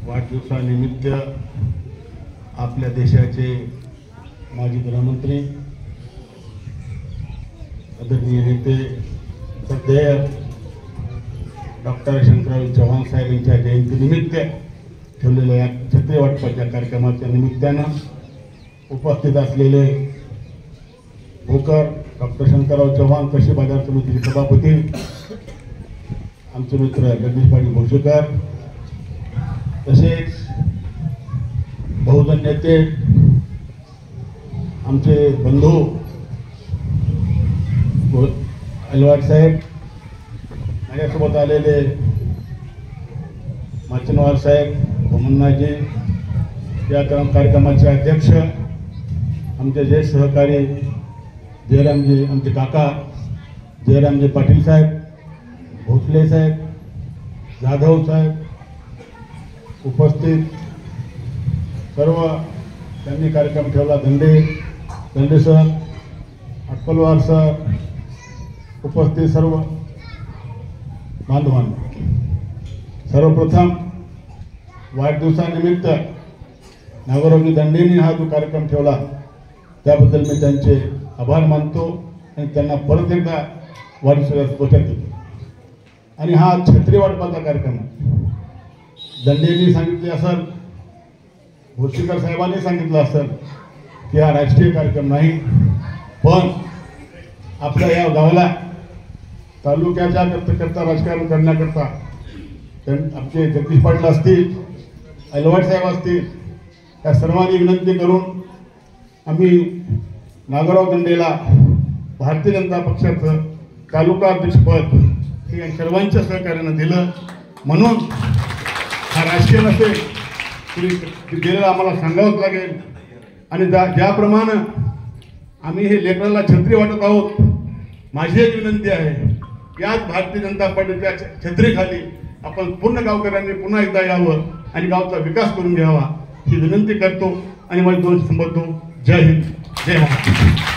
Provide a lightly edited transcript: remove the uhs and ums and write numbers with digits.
वाढदिवसानिमित्त आपल्या देशाचे माजी गृहमंत्री आदरणीय नेते सध्या डॉक्टर शंकरराव चव्हाण साहेब यांच्या जयंतीनिमित्त ठेवलेल्या या छत्री वाटपाच्या कार्यक्रमाच्या निमित्तानं उपस्थित असलेले भोकर डॉक्टर शंकरराव चव्हाण कृषी बाजार समितीचे सभापती आमचे मित्र जगदीश पाटील भोसलेकर, तसेच बहुजन नेते आमचे बंधू अलवाट साहेब, माझ्यासोबत आलेले माचनवार साहेब, भोमन्नाजी, या कार्यक्रमाचे अध्यक्ष आमचे ज्येष्ठ सहकारी जयरामजी, आमचे काका जयरामजी पाटील साहेब, भोसले साहेब, जाधव साहेब, उपस्थित सर्व त्यांनी कार्यक्रम ठेवला, दंडे सर, अक्कलवार सर, उपस्थित सर्व बांधवांनो, सर्वप्रथम वाढदिवसानिमित्त नागोरावजी दंडेंनी हा जो कार्यक्रम ठेवला त्याबद्दल मी त्यांचे आभार मानतो आणि त्यांना परत एकदा वाढदिवसाच्या शुभेच्छा देतो. आणि हा छत्री वाटपाचा कार्यक्रम दंडेंनी सांगितले असेल, भोसलेकर साहेबांनी सांगितलं असेल की हा राजकीय कार्यक्रम नाही, पण आपल्या या गावाला तालुक्याच्या करता राजकारण करण्याकरता आमचे जगदीश पाटील असतील, अलवाट साहेब असतील, या सर्वांनी विनंती करून आम्ही नागोराव दंडेला भारतीय जनता पक्षाचं तालुका अध्यक्षपद हे सर्वांच्या सहकार्यानं दिलं. म्हणून हा राजकीय नसेल तरी दिलेलं आम्हाला सांगावंच लागेल. आणि ज्याप्रमाणे आम्ही हे लेकराला छत्री वाटत आहोत, माझी एक विनंती आहे, याच भारतीय जनता पार्टीच्या छत्रीखाली आपण पूर्ण गावकऱ्यांनी पुन्हा एकदा यावं आणि गावचा विकास करून घ्यावा ही विनंती करतो आणि माझे दोन संबंधो. जय हिंद, जय महाराष्ट्र.